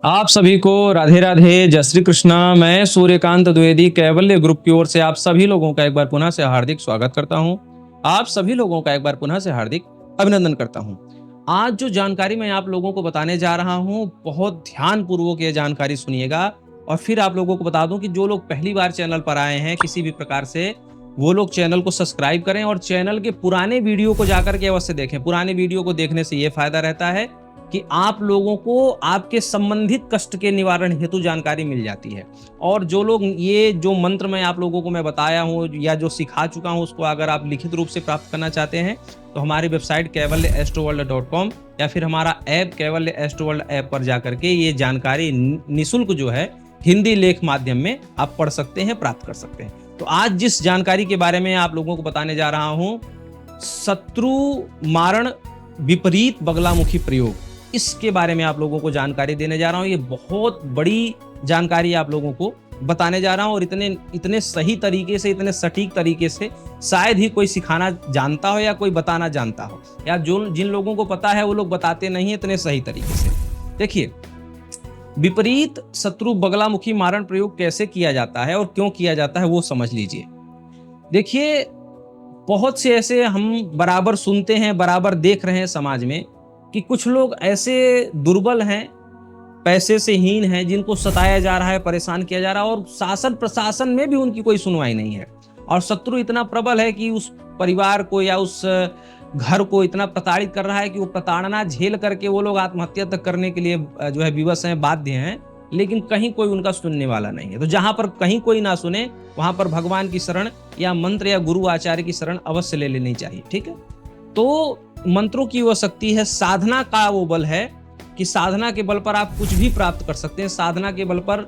आप सभी को राधे राधे, जय श्री कृष्णा। मैं सूर्यकांत द्विवेदी कैवल्य ग्रुप की ओर से आप सभी लोगों का एक बार पुनः से हार्दिक स्वागत करता हूं। आप सभी लोगों का एक बार पुनः से हार्दिक अभिनंदन करता हूं। आज जो जानकारी मैं आप लोगों को बताने जा रहा हूं, बहुत ध्यानपूर्वक ये जानकारी सुनिएगा। और फिर आप लोगों को बता दूं कि जो लोग पहली बार चैनल पर आए हैं किसी भी प्रकार से, वो लोग चैनल को सब्सक्राइब करें और चैनल के पुराने वीडियो को जाकर के अवश्य देखें। पुराने वीडियो को देखने से ये फायदा रहता है कि आप लोगों को आपके संबंधित कष्ट के निवारण हेतु जानकारी मिल जाती है। और जो लोग ये जो मंत्र मैं आप लोगों को मैं बताया हूँ या जो सिखा चुका हूँ, उसको अगर आप लिखित रूप से प्राप्त करना चाहते हैं तो हमारी वेबसाइट kaivalyaastroworld.com या फिर हमारा ऐप कैवल्य एस्ट्रोवर्ल्ड ऐप पर जाकर के ये जानकारी निःशुल्क जो है हिंदी लेख माध्यम में आप पढ़ सकते हैं, प्राप्त कर सकते हैं। तो आज जिस जानकारी के बारे में आप लोगों को बताने जा रहा हूँ, शत्रु मारण विपरीत बगलामुखी प्रयोग, इसके बारे में आप लोगों को जानकारी देने जा रहा हूं। ये बहुत बड़ी जानकारी आप लोगों को बताने जा रहा हूं और इतने सही तरीके से, इतने सटीक तरीके से शायद ही कोई सिखाना जानता हो या कोई बताना जानता हो, या जिन लोगों को पता है वो लोग बताते नहीं इतने सही तरीके से। देखिए, विपरीत शत्रु बगलामुखी मारण प्रयोग कैसे किया जाता है और क्यों किया जाता है वो समझ लीजिए। देखिए, बहुत से ऐसे हम बराबर सुनते हैं, बराबर देख रहे हैं समाज में कि कुछ लोग ऐसे दुर्बल हैं, पैसे से हीन हैं, जिनको सताया जा रहा है, परेशान किया जा रहा है और शासन प्रशासन में भी उनकी कोई सुनवाई नहीं है। और शत्रु इतना प्रबल है कि उस परिवार को या उस घर को इतना प्रताड़ित कर रहा है कि वो प्रताड़ना झेल करके वो लोग आत्महत्या तक करने के लिए जो है विवश हैं, बाध्य हैं, लेकिन कहीं कोई उनका सुनने वाला नहीं है। तो जहां पर कहीं कोई ना सुने, वहां पर भगवान की शरण या मंत्र या गुरु आचार्य की शरण अवश्य ले लेनी चाहिए। ठीक है, तो मंत्रों की वो शक्ति है, साधना का वो बल है कि साधना के बल पर आप कुछ भी प्राप्त कर सकते हैं। साधना के बल पर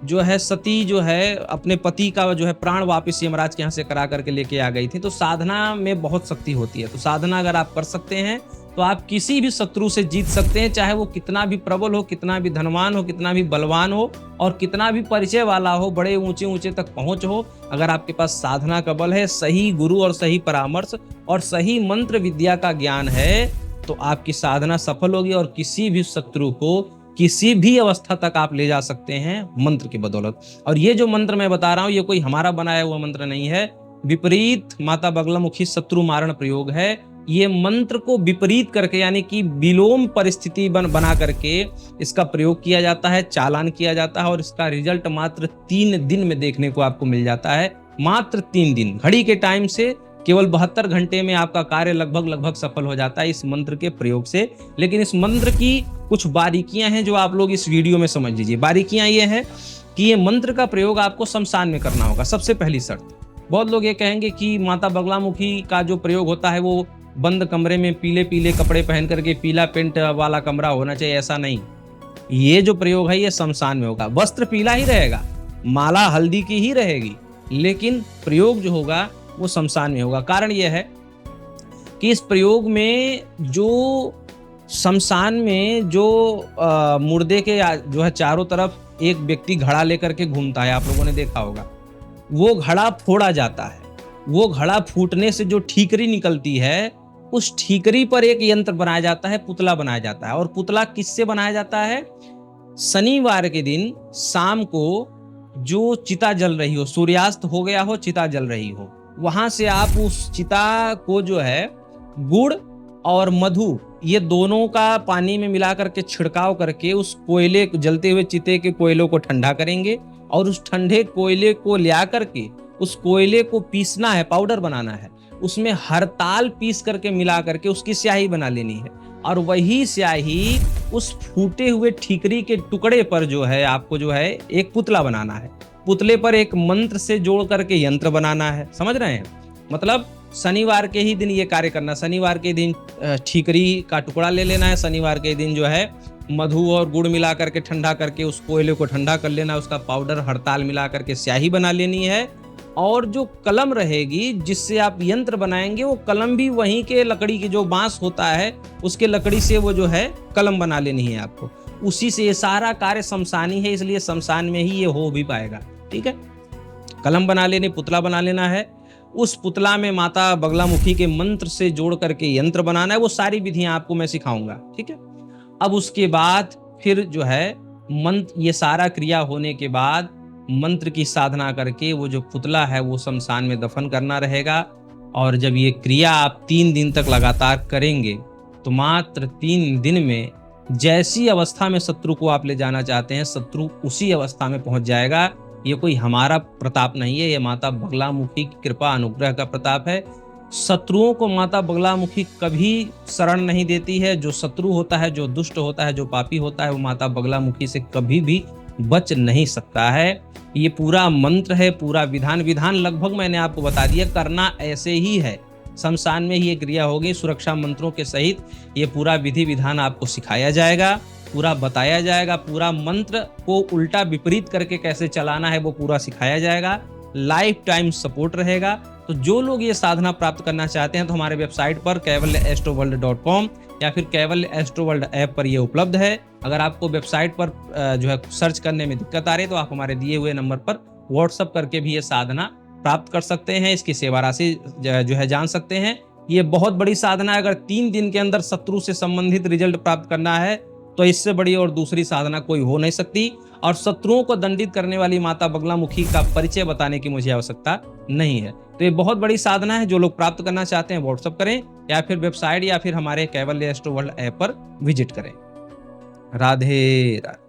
जो है सती जो है अपने पति का जो है प्राण वापस यमराज के यहाँ से करा करके लेके आ गई थी। तो साधना में बहुत शक्ति होती है। तो साधना अगर आप कर सकते हैं तो आप किसी भी शत्रु से जीत सकते हैं, चाहे वो कितना भी प्रबल हो, कितना भी धनवान हो, कितना भी बलवान हो और कितना भी परिचय वाला हो, बड़े ऊंचे ऊंचे तक पहुंच हो। अगर आपके पास साधना का बल है, सही गुरु और सही परामर्श और सही मंत्र विद्या का ज्ञान है, तो आपकी साधना सफल होगी और किसी भी शत्रु को किसी भी अवस्था तक आप ले जा सकते हैं मंत्र की बदौलत। और ये जो मंत्र मैं बता रहा हूं, ये कोई हमारा बनाया हुआ मंत्र नहीं है। विपरीत माता बगलामुखी शत्रु मारण प्रयोग है। ये मंत्र को विपरीत करके, यानी कि विलोम परिस्थिति बना करके इसका प्रयोग किया जाता है, चालान किया जाता है और इसका रिजल्ट मात्र 3 दिन में देखने को आपको मिल जाता है। मात्र 3 दिन, घड़ी के टाइम से केवल 72 घंटे में आपका कार्य लगभग सफल हो जाता है इस मंत्र के प्रयोग से। लेकिन इस मंत्र की कुछ बारीकियां हैं जो आप लोग इस वीडियो में समझ लीजिए। बारीकियां ये है कि ये मंत्र का प्रयोग आपको शमशान में करना होगा, सबसे पहली शर्त। बहुत लोग ये कहेंगे कि माता बगलामुखी का जो प्रयोग होता है वो बंद कमरे में पीले पीले कपड़े पहन करके, पीला पेंट वाला कमरा होना चाहिए। ऐसा नहीं, ये जो प्रयोग है ये शमशान में होगा। वस्त्र पीला ही रहेगा, माला हल्दी की ही रहेगी, लेकिन प्रयोग जो होगा वो शमशान में होगा। कारण यह है कि इस प्रयोग में जो शमशान में जो मुर्दे के जो है चारों तरफ एक व्यक्ति घड़ा लेकर के घूमता है, आप लोगों ने देखा होगा। वो घड़ा फोड़ा जाता है। वो घड़ा फूटने से जो ठीकरी निकलती है, उस ठीकरी पर एक यंत्र बनाया जाता है, पुतला बनाया जाता है। और पुतला किससे बनाया जाता है? शनिवार के दिन शाम को जो चिता जल रही हो, सूर्यास्त हो गया हो, चिता जल रही हो, वहां से आप उस चिता को जो है गुड़ और मधु, ये दोनों का पानी में मिला करके छिड़काव करके उस कोयले, जलते हुए चिते के कोयलों को ठंडा करेंगे और उस ठंडे कोयले को ले करके उस कोयले को पीसना है, पाउडर बनाना है। उसमें हरताल पीस करके मिला करके उसकी स्याही बना लेनी है और वही स्याही उस फूटे हुए ठीकरी के टुकड़े पर जो है आपको जो है एक पुतला बनाना है। पुतले पर एक मंत्र से जोड़ करके यंत्र बनाना है। समझ रहे हैं? मतलब शनिवार के ही दिन ये कार्य करना। शनिवार के दिन ठीकरी का टुकड़ा ले लेना है। शनिवार के दिन जो है मधु और गुड़ मिला करके ठंडा करके उस कोयले को ठंडा कर लेना, उसका पाउडर हड़ताल मिला करके स्याही बना लेनी है। और जो कलम रहेगी जिससे आप यंत्र बनाएंगे, वो कलम भी वहीं के लकड़ी की, जो बांस होता है उसके लकड़ी से वो जो है कलम बना लेनी है आपको। उसी से ये सारा कार्य शमशानी है, इसलिए शमशान में ही ये हो भी पाएगा। ठीक है, कलम बना लेने, पुतला बना लेना है। उस पुतला में माता बगलामुखी के मंत्र से जोड़ करके यंत्र बनाना है। वो सारी विधियां आपको मैं सिखाऊंगा। ठीक है, अब उसके बाद फिर जो है मंत्र, ये सारा क्रिया होने के बाद मंत्र की साधना करके वो जो पुतला है वो शमशान में दफन करना रहेगा। और जब ये क्रिया आप 3 दिन तक लगातार करेंगे तो मात्र 3 दिन में जैसी अवस्था में शत्रु को आप ले जाना चाहते हैं, शत्रु उसी अवस्था में पहुंच जाएगा। ये कोई हमारा प्रताप नहीं है, ये माता बगलामुखी की कृपा अनुग्रह का प्रताप है। शत्रुओं को माता बगलामुखी कभी शरण नहीं देती है। जो शत्रु होता है, जो दुष्ट होता है, जो पापी होता है, वो माता बगलामुखी से कभी भी बच नहीं सकता है। ये पूरा मंत्र है, पूरा विधान लगभग मैंने आपको बता दिया, करना ऐसे ही है। शमशान में ही ये क्रिया होगी, सुरक्षा मंत्रों के सहित ये पूरा विधि विधान आपको सिखाया जाएगा, पूरा बताया जाएगा। पूरा मंत्र को उल्टा विपरीत करके कैसे चलाना है वो पूरा सिखाया जाएगा। लाइफ टाइम सपोर्ट रहेगा। तो जो लोग ये साधना प्राप्त करना चाहते हैं तो हमारे वेबसाइट पर kaivalyaastroworld.com या फिर कैवल्य एस्ट्रो वर्ल्ड ऐप पर ये उपलब्ध है। अगर आपको वेबसाइट पर जो है सर्च करने में दिक्कत आ रही है तो आप हमारे दिए हुए नंबर पर व्हाट्सएप करके भी ये साधना प्राप्त कर सकते हैं। इसकी सेवा राशि जो है जान सकते हैं। ये बहुत बड़ी साधना है। अगर 3 दिन के अंदर शत्रु से संबंधित रिजल्ट प्राप्त करना है तो इससे बड़ी और दूसरी साधना कोई हो नहीं सकती। और शत्रुओं को दंडित करने वाली माता बगलामुखी का परिचय बताने की मुझे आवश्यकता नहीं है। तो ये बहुत बड़ी साधना है। जो लोग प्राप्त करना चाहते हैं व्हाट्सएप करें या फिर वेबसाइट या फिर हमारे कैवल्य एस्ट्रो वर्ल्ड ऐप पर विजिट करें। राधे राधे।